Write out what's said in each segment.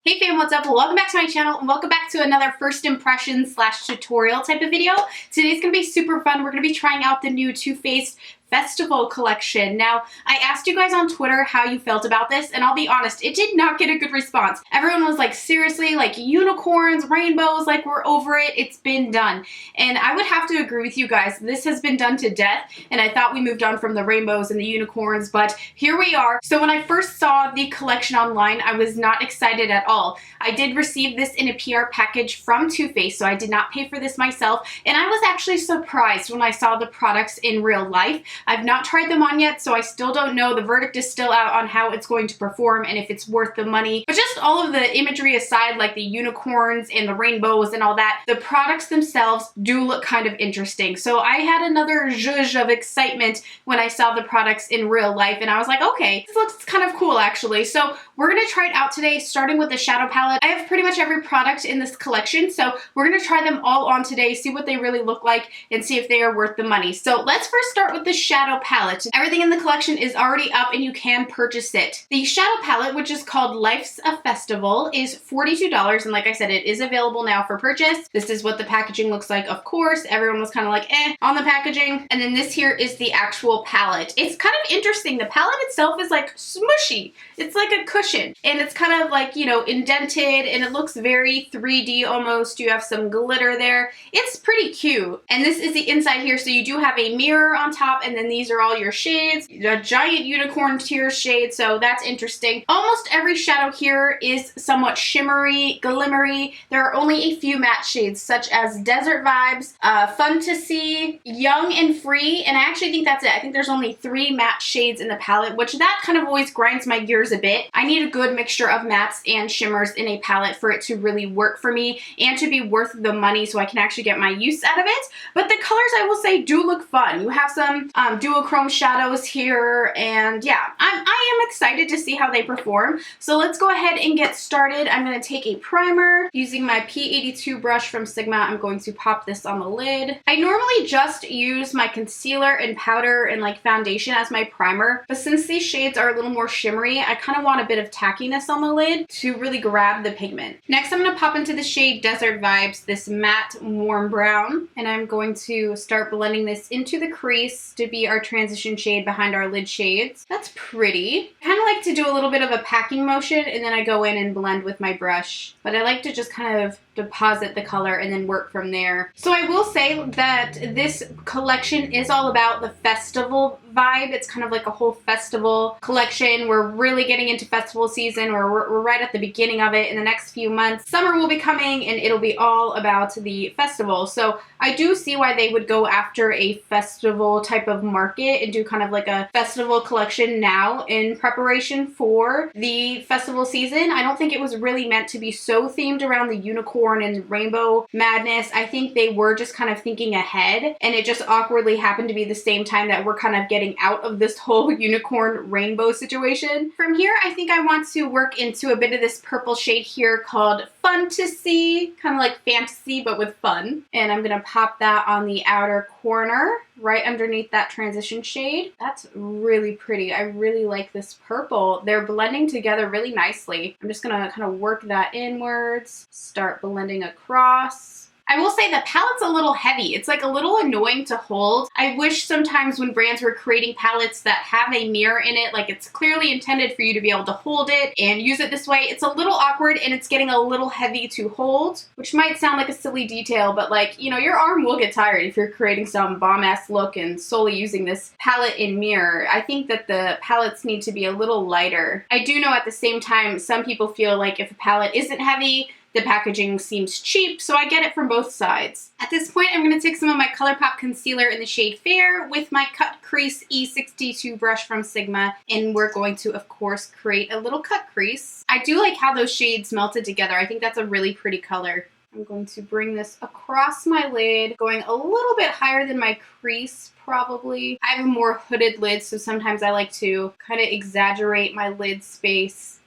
Hey fam, what's up? Well, welcome back to my channel and welcome back to another first impression / tutorial type of video. Today's gonna be super fun. We're gonna be trying out the new Too Faced Festival collection. Now, I asked you guys on Twitter how you felt about this, and I'll be honest, it did not get a good response. Everyone was like, seriously, like unicorns, rainbows, like we're over it, it's been done. And I would have to agree with you guys, this has been done to death, and I thought we moved on from the rainbows and the unicorns, but here we are. So when I first saw the collection online, I was not excited at all. I did receive this in a PR package from Too Faced, so I did not pay for this myself, and I was actually surprised when I saw the products in real life. I've not tried them on yet, so I still don't know. The verdict is still out on how it's going to perform and if it's worth the money. But just all of the imagery aside, like the unicorns and the rainbows and all that, the products themselves do look kind of interesting. So I had another zhuzh of excitement when I saw the products in real life, and I was like, okay, this looks kind of cool actually. So we're gonna try it out today, starting with the shadow palette. I have pretty much every product in this collection, so we're gonna try them all on today, see what they really look like, and see if they are worth the money. So let's first start with the shadow palette. Everything in the collection is already up and you can purchase it. The shadow palette, which is called Life's a Festival, is $42, and like I said, it is available now for purchase. This is what the packaging looks like, of course. Everyone was kind of like, on the packaging. And then this here is the actual palette. It's kind of interesting. The palette itself is like smushy. It's like a cushion, and it's kind of like, you know, indented, and it looks very 3D almost. You have some glitter there. It's pretty cute. And this is the inside here, so you do have a mirror on top, and then these are all your shades. A giant unicorn tear shade, so that's interesting. Almost every shadow here is somewhat shimmery, glimmery. There are only a few matte shades, such as Desert Vibes, Fun to See, Young and Free, and I actually think that's it. I think there's only 3 matte shades in the palette, which that kind of always grinds my gears a bit. I need a good mixture of mattes and shimmers in a palette for it to really work for me and to be worth the money so I can actually get my use out of it. But the colors, I will say, do look fun. You have some duochrome shadows here, and yeah, I am excited to see how they perform. So let's go ahead and get started. I'm going to take a primer. Using my P82 brush from Sigma, I'm going to pop this on the lid. I normally just use my concealer and powder and like foundation as my primer, but since these shades are a little more shimmery, I kind of want a bit of tackiness on the lid to really grab the pigment. Next, I'm going to pop into the shade Desert Vibes, this matte warm brown, and I'm going to start blending this into the crease to be our transition shade behind our lid shades. That's pretty. I kind of like to do a little bit of a packing motion, and then I go in and blend with my brush, but I like to just kind of deposit the color and then work from there. So I will say that this collection is all about the festival vibe. It's kind of like a whole festival collection. We're really getting into festival season, or we're right at the beginning of it. In the next few months, summer will be coming and it'll be all about the festival. So I do see why they would go after a festival type of market and do kind of like a festival collection now in preparation for the festival season. I don't think it was really meant to be so themed around the unicorn and rainbow madness. I think they were just kind of thinking ahead, and it just awkwardly happened to be the same time that we're kind of getting out of this whole unicorn rainbow situation. From here, I think I want to work into a bit of this purple shade here called Fun to See, kind of like fantasy but with fun. And I'm gonna pop that on the outer corner right underneath that transition shade. That's really pretty. I really like this purple. They're blending together really nicely. I'm just gonna kind of work that inwards, start blending across. I will say the palette's a little heavy. It's like a little annoying to hold. I wish sometimes when brands were creating palettes that have a mirror in it, like it's clearly intended for you to be able to hold it and use it this way. It's a little awkward and it's getting a little heavy to hold, which might sound like a silly detail, but like, you know, your arm will get tired if you're creating some bomb-ass look and solely using this palette and mirror. I think that the palettes need to be a little lighter. I do know at the same time, some people feel like if a palette isn't heavy, the packaging seems cheap, so I get it from both sides. At this point, I'm going to take some of my ColourPop concealer in the shade Fair with my Cut Crease E62 brush from Sigma, and we're going to, of course, create a little cut crease. I do like how those shades melted together. I think that's a really pretty color. I'm going to bring this across my lid, going a little bit higher than my crease, probably. I have a more hooded lid, so sometimes I like to kind of exaggerate my lid space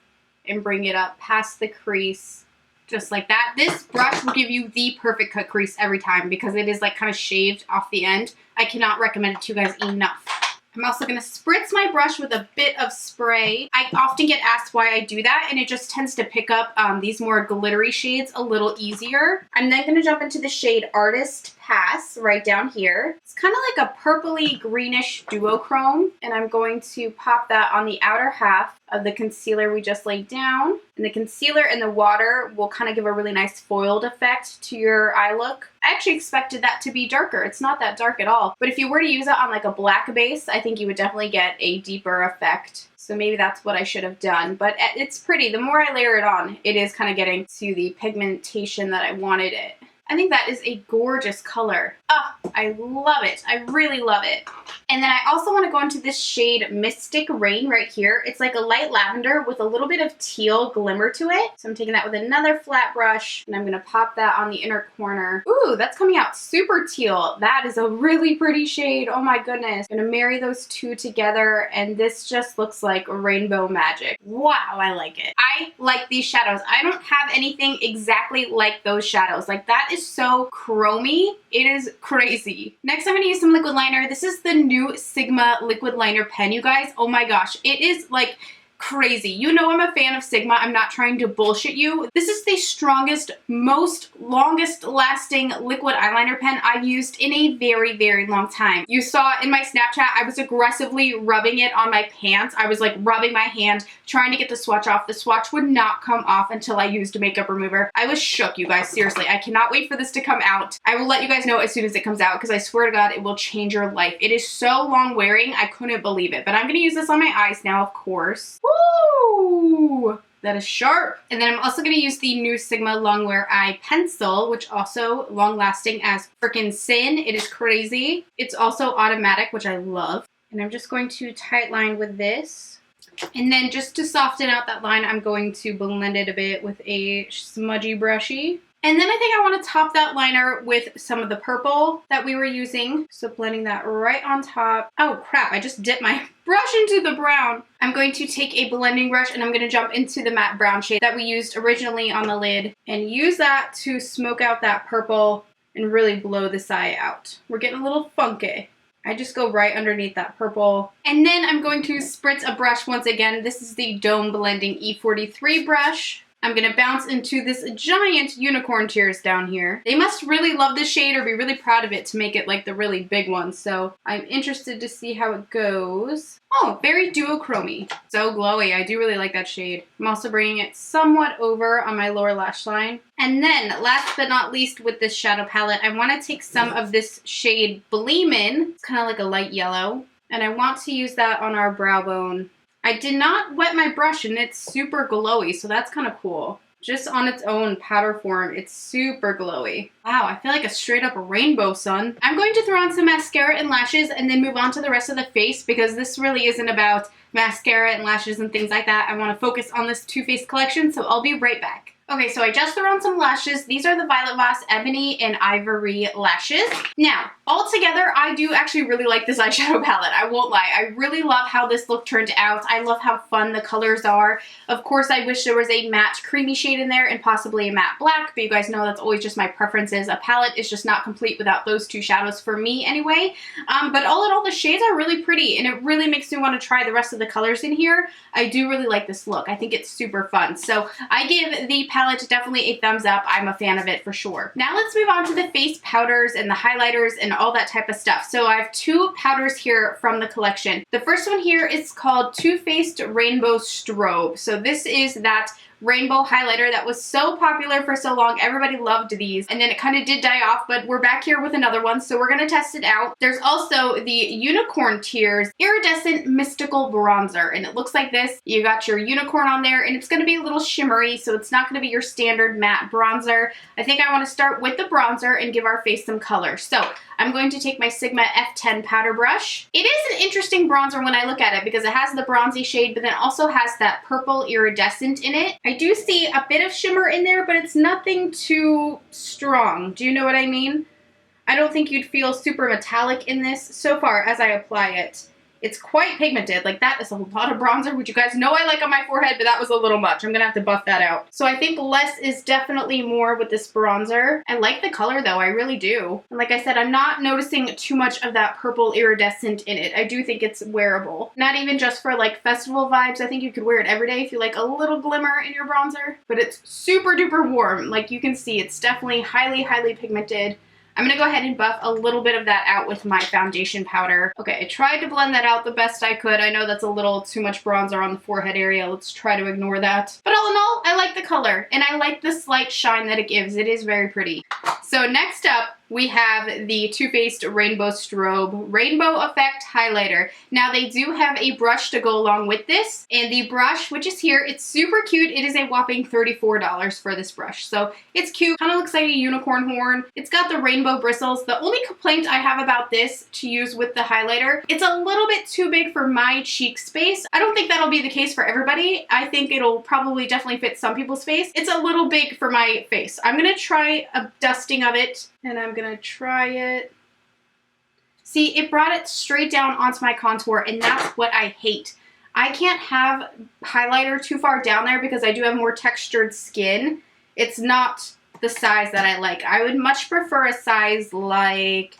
and bring it up past the crease. Just like that. This brush will give you the perfect cut crease every time because it is like kind of shaved off the end. I cannot recommend it to you guys enough. I'm also going to spritz my brush with a bit of spray. I often get asked why I do that, and it just tends to pick up these more glittery shades a little easier. I'm then going to jump into the shade Artist Pass right down here. It's kind of like a purpley greenish duochrome, and I'm going to pop that on the outer half of the concealer we just laid down. And the concealer and the water will kind of give a really nice foiled effect to your eye look. I actually expected that to be darker. It's not that dark at all. But if you were to use it on like a black base, I think you would definitely get a deeper effect. So maybe that's what I should have done. But it's pretty. The more I layer it on, it is kind of getting to the pigmentation that I wanted it. I think that is a gorgeous color. Oh, I love it. I really love it. And then I also want to go into this shade Mystic Rain right here. It's like a light lavender with a little bit of teal glimmer to it. So I'm taking that with another flat brush, and I'm going to pop that on the inner corner. Ooh, that's coming out super teal. That is a really pretty shade. Oh my goodness. I'm going to marry those two together, and this just looks like rainbow magic. Wow, I like it. I like these shadows. I don't have anything exactly like those shadows. Like, that is so chromy. It is crazy. Next, I'm going to use some liquid liner. This is the new Sigma liquid liner pen, you guys. Oh my gosh. It is like crazy. You know I'm a fan of Sigma. I'm not trying to bullshit you. This is the strongest, most longest lasting liquid eyeliner pen I've used in a very, very long time. You saw in my Snapchat, I was aggressively rubbing it on my pants. I was like rubbing my hand, trying to get the swatch off. The swatch would not come off until I used a makeup remover. I was shook, you guys. Seriously, I cannot wait for this to come out. I will let you guys know as soon as it comes out, because I swear to God, it will change your life. It is so long wearing, I couldn't believe it. But I'm going to use this on my eyes now, of course. Woo! That is sharp. And then I'm also going to use the new Sigma Longwear Eye Pencil, which also long lasting as frickin' sin. It is crazy. It's also automatic, which I love. And I'm just going to tight line with this. And then just to soften out that line, I'm going to blend it a bit with a smudgy brushy. And then I think I want to top that liner with some of the purple that we were using. So blending that right on top. Oh crap, I just dipped my brush into the brown. I'm going to take a blending brush and I'm going to jump into the matte brown shade that we used originally on the lid and use that to smoke out that purple and really blow this eye out. We're getting a little funky. I just go right underneath that purple. And then I'm going to spritz a brush once again. This is the Dome Blending E43 brush. I'm going to bounce into this giant unicorn tears down here. They must really love this shade or be really proud of it to make it like the really big one. So I'm interested to see how it goes. Oh, very duochromy. So glowy. I do really like that shade. I'm also bringing it somewhat over on my lower lash line. And then last but not least with this shadow palette, I want to take some of this shade Bleemin'. It's kind of like a light yellow. And I want to use that on our brow bone. I did not wet my brush and it's super glowy, so that's kind of cool. Just on its own powder form, it's super glowy. Wow, I feel like a straight up rainbow, son. I'm going to throw on some mascara and lashes and then move on to the rest of the face because this really isn't about mascara and lashes and things like that. I want to focus on this Too Faced collection, so I'll be right back. Okay, so I just threw on some lashes. These are the Violet Voss Ebony and Ivory lashes. Now, altogether, I do actually really like this eyeshadow palette. I won't lie. I really love how this look turned out. I love how fun the colors are. Of course, I wish there was a matte creamy shade in there and possibly a matte black, but you guys know that's always just my preferences. A palette is just not complete without those two shadows for me anyway. But all in all, the shades are really pretty and it really makes me want to try the rest of the colors in here. I do really like this look. I think it's super fun. So I give the palette definitely a thumbs up. I'm a fan of it for sure. Now let's move on to the face powders and the highlighters and all that type of stuff. So I have two powders here from the collection. The first one here is called Too Faced Rainbow Strobe. So this is that rainbow highlighter that was so popular for so long. Everybody loved these and then it kind of did die off, but we're back here with another one, so we're going to test it out. There's also the Unicorn Tears Iridescent Mystical Bronzer, and it looks like this. You got your unicorn on there and it's going to be a little shimmery, so it's not going to be your standard matte bronzer. I think I want to start with the bronzer and give our face some color. So I'm going to take my Sigma F10 powder brush. It is an interesting bronzer when I look at it because it has the bronzy shade, but then also has that purple iridescent in it. I do see a bit of shimmer in there, but it's nothing too strong. Do you know what I mean? I don't think you'd feel super metallic in this so far as I apply it. It's quite pigmented. Like, that is a lot of bronzer, which you guys know I like on my forehead, but that was a little much. I'm gonna have to buff that out. So I think less is definitely more with this bronzer. I like the color though, I really do. And like I said, I'm not noticing too much of that purple iridescent in it. I do think it's wearable. Not even just for like festival vibes. I think you could wear it every day if you like a little glimmer in your bronzer. But it's super duper warm. Like you can see, it's definitely highly, highly pigmented. I'm going to go ahead and buff a little bit of that out with my foundation powder. Okay, I tried to blend that out the best I could. I know that's a little too much bronzer on the forehead area. Let's try to ignore that. But all in all, I like the color, and I like the slight shine that it gives. It is very pretty. So next up, we have the Too Faced Rainbow Strobe Rainbow Effect Highlighter. Now they do have a brush to go along with this, and the brush, which is here, it's super cute. It is a whopping $34 for this brush. So it's cute, kind of looks like a unicorn horn. It's got the rainbow bristles. The only complaint I have about this to use with the highlighter, it's a little bit too big for my cheek space. I don't think that'll be the case for everybody. I think it'll probably definitely fit some people's face. It's a little big for my face. I'm gonna try a dusting of it, and I'm gonna try it. See, it brought it straight down onto my contour, and that's what I hate. I can't have highlighter too far down there because I do have more textured skin. It's not the size that I like. I would much prefer a size like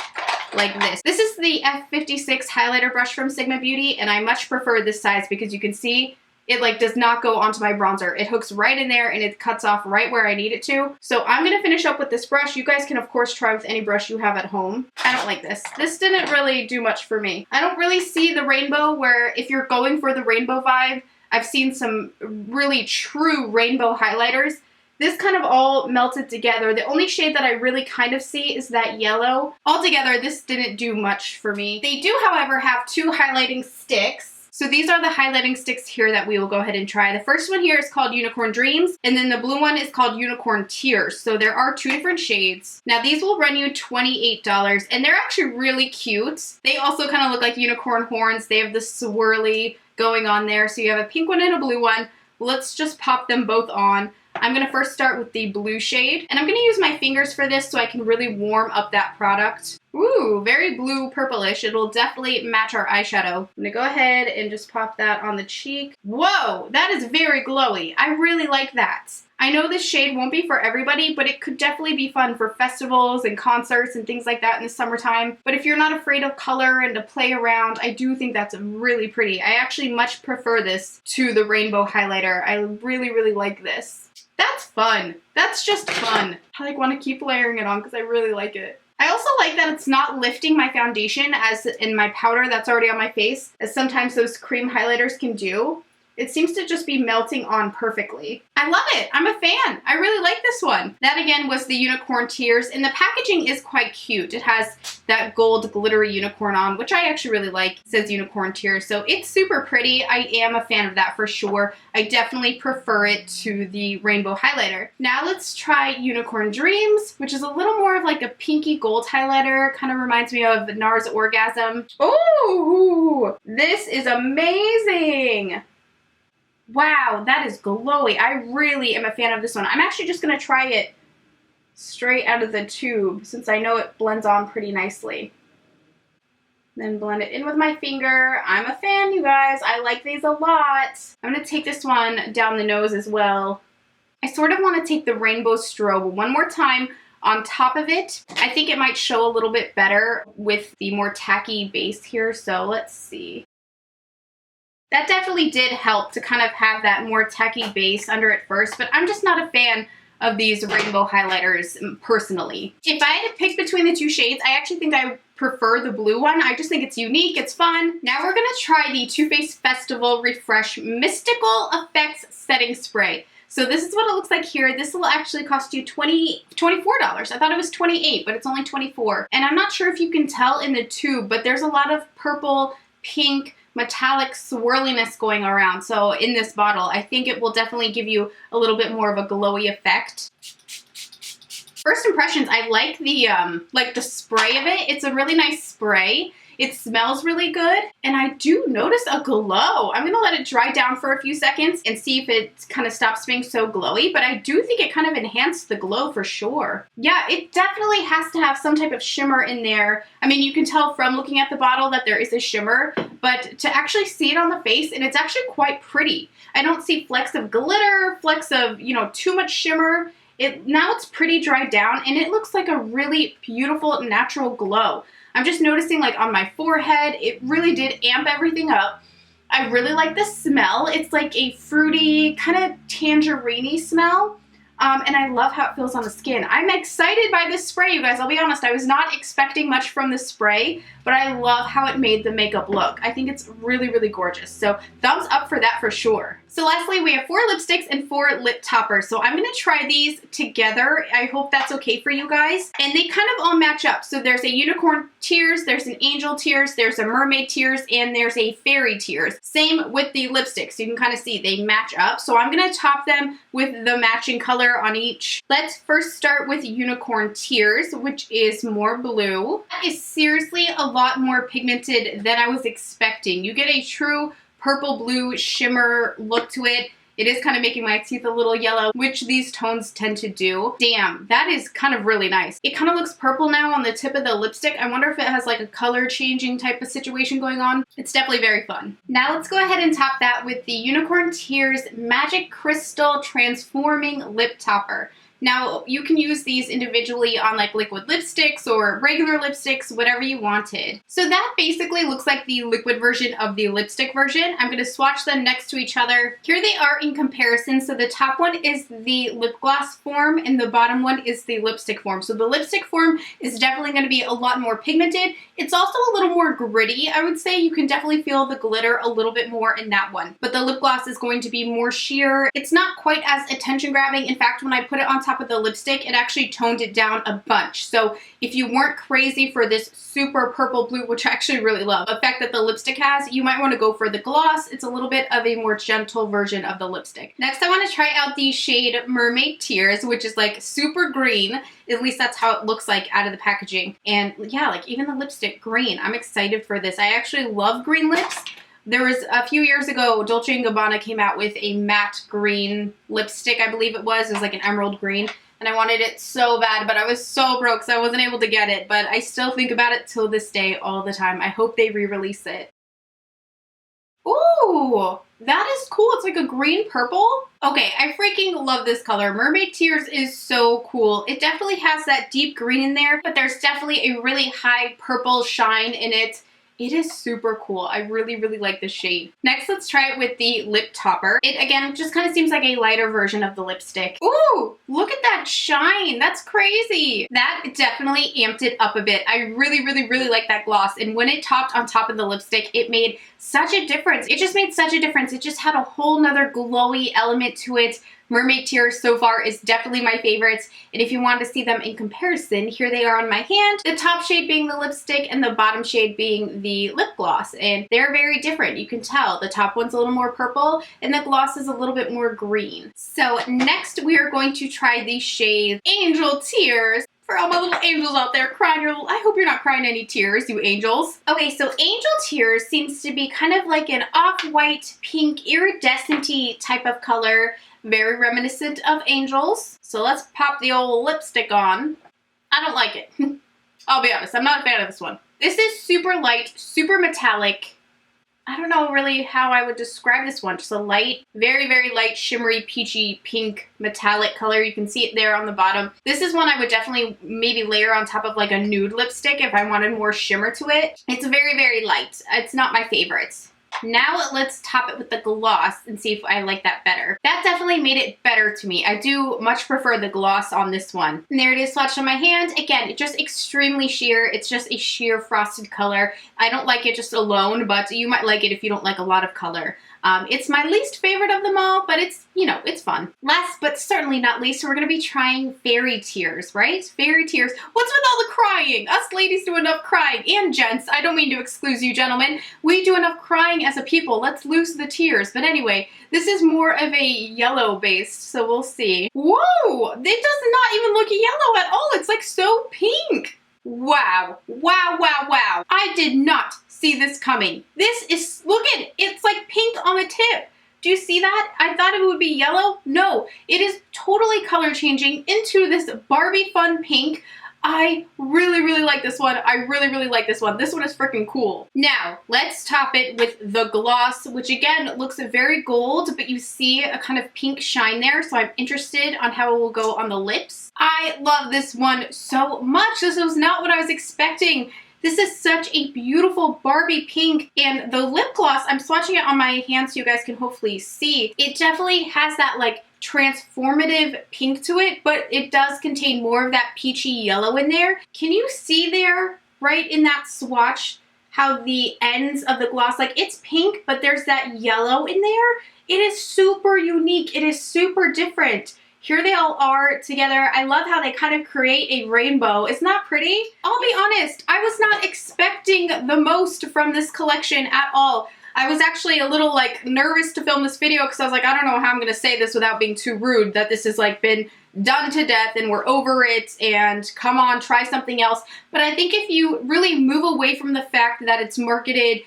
this. This is the F56 highlighter brush from Sigma Beauty, and I much prefer this size because you can see it like does not go onto my bronzer. It hooks right in there and it cuts off right where I need it to. So I'm gonna finish up with this brush. You guys can of course try with any brush you have at home. I don't like this. This didn't really do much for me. I don't really see the rainbow, where if you're going for the rainbow vibe, I've seen some really true rainbow highlighters. This kind of all melted together. The only shade that I really kind of see is that yellow. Altogether, this didn't do much for me. They do, however, have two highlighting sticks. So these are the highlighting sticks here that we will go ahead and try. The first one here is called Unicorn Dreams, and then the blue one is called Unicorn Tears. So there are two different shades. Now these will run you $28, and they're actually really cute. They also kind of look like unicorn horns. They have the swirly going on there. So you have a pink one and a blue one. Let's just pop them both on. I'm going to first start with the blue shade, and I'm going to use my fingers for this so I can really warm up that product. Ooh, very blue purplish. It'll definitely match our eyeshadow. I'm going to go ahead and just pop that on the cheek. Whoa, that is very glowy. I really like that. I know this shade won't be for everybody, but it could definitely be fun for festivals and concerts and things like that in the summertime. But if you're not afraid of color and to play around, I do think that's really pretty. I actually much prefer this to the rainbow highlighter. I really, really like this. That's fun. That's just fun. I like want to keep layering it on because I really like it. I also like that it's not lifting my foundation as in my powder that's already on my face, as sometimes those cream highlighters can do. It seems to just be melting on perfectly. I love it. I'm a fan. I really like this one. That again was the Unicorn Tears, and the packaging is quite cute. It has that gold glittery unicorn on, which I actually really like. It says Unicorn Tears, so it's super pretty. I am a fan of that for sure. I definitely prefer it to the rainbow highlighter. Now let's try Unicorn Dreams, which is a little more of like a pinky gold highlighter. Kind of reminds me of NARS Orgasm. Ooh, this is amazing. Wow, that is glowy. I really am a fan of this one. I'm actually just going to try it straight out of the tube since I know it blends on pretty nicely. Then blend it in with my finger. I'm a fan, you guys. I like these a lot. I'm going to take this one down the nose as well. I sort of want to take the Rainbow Strobe one more time on top of it. I think it might show a little bit better with the more tacky base here, so let's see. That definitely did help to kind of have that more tacky base under it first, but I'm just not a fan of these rainbow highlighters personally. If I had to pick between the two shades, I actually think I prefer the blue one. I just think it's unique, it's fun. Now we're gonna try the Too Faced Festival Refresh Mystical Effects Setting Spray. So this is what it looks like here. This will actually cost you $24. I thought it was $28, but it's only $24. And I'm not sure if you can tell in the tube, but there's a lot of purple, pink, metallic swirliness going around. So in this bottle, I think it will definitely give you a little bit more of a glowy effect. First impressions, I like the spray of it. It's a really nice spray. It smells really good, and I do notice a glow. I'm gonna let it dry down for a few seconds and see if it kind of stops being so glowy, but I do think it kind of enhanced the glow for sure. Yeah, it definitely has to have some type of shimmer in there. I mean, you can tell from looking at the bottle that there is a shimmer, but to actually see it on the face, and it's actually quite pretty. I don't see flecks of glitter, flecks of, you know, too much shimmer. Now it's pretty dried down, and it looks like a really beautiful natural glow. I'm just noticing, like, on my forehead, it really did amp everything up. I really like the smell. It's like a fruity, kind of tangerine-y smell. And I love how it feels on the skin. I'm excited by this spray, you guys. I'll be honest, I was not expecting much from this spray, but I love how it made the makeup look. I think it's really, really gorgeous. So thumbs up for that for sure. So lastly, we have 4 lipsticks and 4 lip toppers. So I'm gonna try these together. I hope that's okay for you guys. And they kind of all match up. So there's a unicorn tears, there's an angel tears, there's a mermaid tears, and there's a fairy tears. Same with the lipsticks. You can kind of see they match up. So I'm gonna top them with the matching color on each. Let's first start with unicorn tears, which is more blue. That is seriously a lot more pigmented than I was expecting. You get a true purple blue shimmer look to it. It is kind of making my teeth a little yellow, which these tones tend to do. Damn, that is kind of really nice. It kind of looks purple now on the tip of the lipstick. I wonder if it has like a color changing type of situation going on. It's definitely very fun. Now let's go ahead and top that with the Unicorn Tears Magic Crystal Transforming Lip Topper. Now, you can use these individually on like liquid lipsticks or regular lipsticks, whatever you wanted. So that basically looks like the liquid version of the lipstick version. I'm going to swatch them next to each other. Here they are in comparison. So the top one is the lip gloss form and the bottom one is the lipstick form. So the lipstick form is definitely going to be a lot more pigmented. It's also a little more gritty, I would say. You can definitely feel the glitter a little bit more in that one. But the lip gloss is going to be more sheer. It's not quite as attention grabbing. In fact, when I put it on top of the lipstick, it actually toned it down a bunch. So if you weren't crazy for this super purple blue, which I actually really love, effect that the lipstick has, you might want to go for the gloss. It's a little bit of a more gentle version of the lipstick. Next, I want to try out the shade Mermaid Tears, which is like super green. At least that's how it looks like out of the packaging. And yeah, like even the lipstick green. I'm excited for this. I actually love green lips. There was a few years ago, Dolce & Gabbana came out with a matte green lipstick, I believe it was. It was like an emerald green. And I wanted it so bad, but I was so broke, so I wasn't able to get it. But I still think about it till this day all the time. I hope they re-release it. Ooh, that is cool. It's like a green purple. Okay, I freaking love this color. Mermaid Tears is so cool. It definitely has that deep green in there, but there's definitely a really high purple shine in it. It is super cool. I really, really like this shade. Next, let's try it with the lip topper. It, again, just kind of seems like a lighter version of the lipstick. Ooh, look at that shine. That's crazy. That definitely amped it up a bit. I really, really, really like that gloss. And when it topped on top of the lipstick, it made such a difference. It just made such a difference. It just had a whole nother glowy element to it. Mermaid Tears so far is definitely my favorites, and if you want to see them in comparison, here they are on my hand. The top shade being the lipstick and the bottom shade being the lip gloss, and they're very different. You can tell the top one's a little more purple and the gloss is a little bit more green. So next we are going to try the shade Angel Tears. For all my little angels out there crying I hope you're not crying any tears, you angels. Okay, so Angel Tears seems to be kind of like an off-white, pink, iridescent-y type of color. Very reminiscent of angels. So let's pop the old lipstick on. I don't like it. I'll be honest, I'm not a fan of this one. This is super light, super metallic. I don't know really how I would describe this one. Just a light, very, very light, shimmery, peachy, pink, metallic color. You can see it there on the bottom. This is one I would definitely maybe layer on top of like a nude lipstick if I wanted more shimmer to it. It's very, very light. It's not my favorites. Now let's top it with the gloss and see if I like that better. That definitely made it better to me. I do much prefer the gloss on this one. And there it is swatched on my hand. Again, just extremely sheer. It's just a sheer frosted color. I don't like it just alone, but you might like it if you don't like a lot of color. It's my least favorite of them all, but it's, you know, it's fun. Last but certainly not least, we're going to be trying Fairy Tears, right? Fairy Tears. What's with all the crying? Us ladies do enough crying. And gents, I don't mean to exclude you gentlemen. We do enough crying as a people. Let's lose the tears. But anyway, this is more of a yellow based, so we'll see. Whoa! It does not even look yellow at all. It's like so pink. Wow, wow, wow, wow. I did not see this coming. This is, look at it, it's like pink on the tip. Do you see that? I thought it would be yellow. No, it is totally color changing into this Barbie fun pink. I really, really like this one. I really, really like this one. This one is freaking cool. Now, let's top it with the gloss, which again looks very gold, but you see a kind of pink shine there, so I'm interested on how it will go on the lips. I love this one so much. This was not what I was expecting. This is such a beautiful Barbie pink, and the lip gloss, I'm swatching it on my hand so you guys can hopefully see. It definitely has that like transformative pink to it, but it does contain more of that peachy yellow in there. Can you see there, right in that swatch, how the ends of the gloss, like it's pink, but there's that yellow in there? It is super unique. It is super different. Here they all are together. I love how they kind of create a rainbow. Isn't that pretty? I'll be honest, I was not expecting the most from this collection at all. I was actually a little like nervous to film this video because I was like, I don't know how I'm gonna say this without being too rude, that this has like been done to death and we're over it and come on, try something else. But I think if you really move away from the fact that it's marketed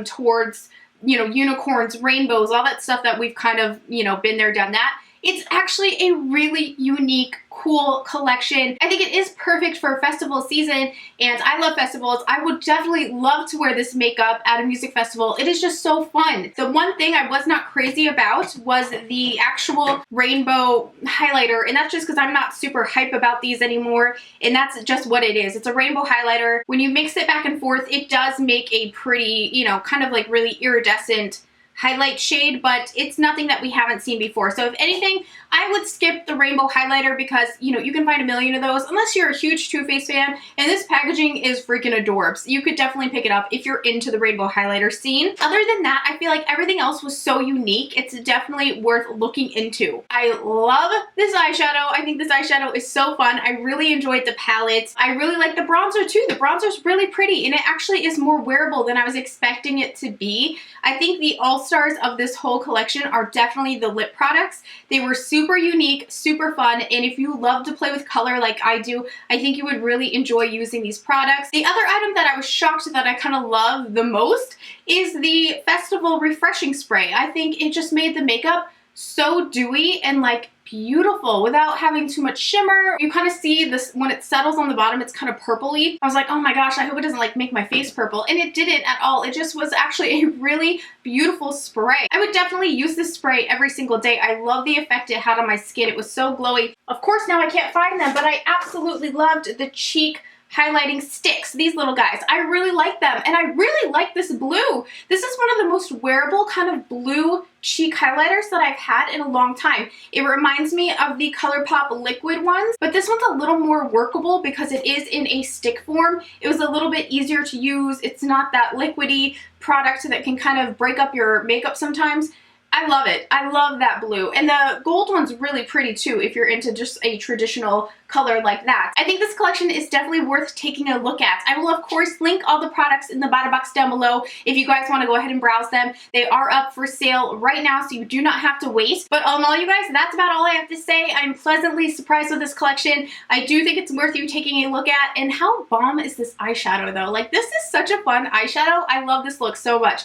towards, you know, unicorns, rainbows, all that stuff that we've kind of, you know, been there, done that, it's actually a really unique, cool collection. I think it is perfect for festival season, and I love festivals. I would definitely love to wear this makeup at a music festival. It is just so fun. The one thing I was not crazy about was the actual rainbow highlighter, and that's just because I'm not super hype about these anymore, and that's just what it is. It's a rainbow highlighter. When you mix it back and forth, it does make a pretty, you know, kind of like really iridescent highlight shade, but it's nothing that we haven't seen before. So if anything, I would skip the rainbow highlighter because, you know, you can find a million of those unless you're a huge Too Faced fan, and this packaging is freaking adorbs. You could definitely pick it up if you're into the rainbow highlighter scene. Other than that, I feel like everything else was so unique. It's definitely worth looking into. I love this eyeshadow. I think this eyeshadow is so fun. I really enjoyed the palette. I really like the bronzer too. The bronzer's really pretty, and it actually is more wearable than I was expecting it to be. I think the all-stars of this whole collection are definitely the lip products. They were super unique, super fun, and if you love to play with color like I do, I think you would really enjoy using these products. The other item that I was shocked that I kind of love the most is the Festival Refreshing Spray. I think it just made the makeup so dewy and like beautiful without having too much shimmer. You kind of see this when it settles on the bottom, it's kind of purpley. I was like, oh my gosh, I hope it doesn't like make my face purple, and it didn't at all. It just was actually a really beautiful spray. I would definitely use this spray every single day. I love the effect it had on my skin. It was so glowy. Of course, now I can't find them, but I absolutely loved the cheek highlighting sticks, these little guys. I really like them, and I really like this blue. This is one of the most wearable kind of blue cheek highlighters that I've had in a long time. It reminds me of the ColourPop liquid ones, but this one's a little more workable because it is in a stick form. It was a little bit easier to use. It's not that liquidy product that can kind of break up your makeup sometimes. I love it. I love that blue. And the gold one's really pretty too if you're into just a traditional color like that. I think this collection is definitely worth taking a look at. I will of course link all the products in the bottom box down below if you guys want to go ahead and browse them. They are up for sale right now, so you do not have to wait. But all in all, you guys, that's about all I have to say. I'm pleasantly surprised with this collection. I do think it's worth you taking a look at. And how bomb is this eyeshadow though? Like, this is such a fun eyeshadow. I love this look so much.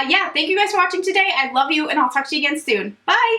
Yeah, thank you guys for watching today. I love you, and I'll talk to you again soon. Bye!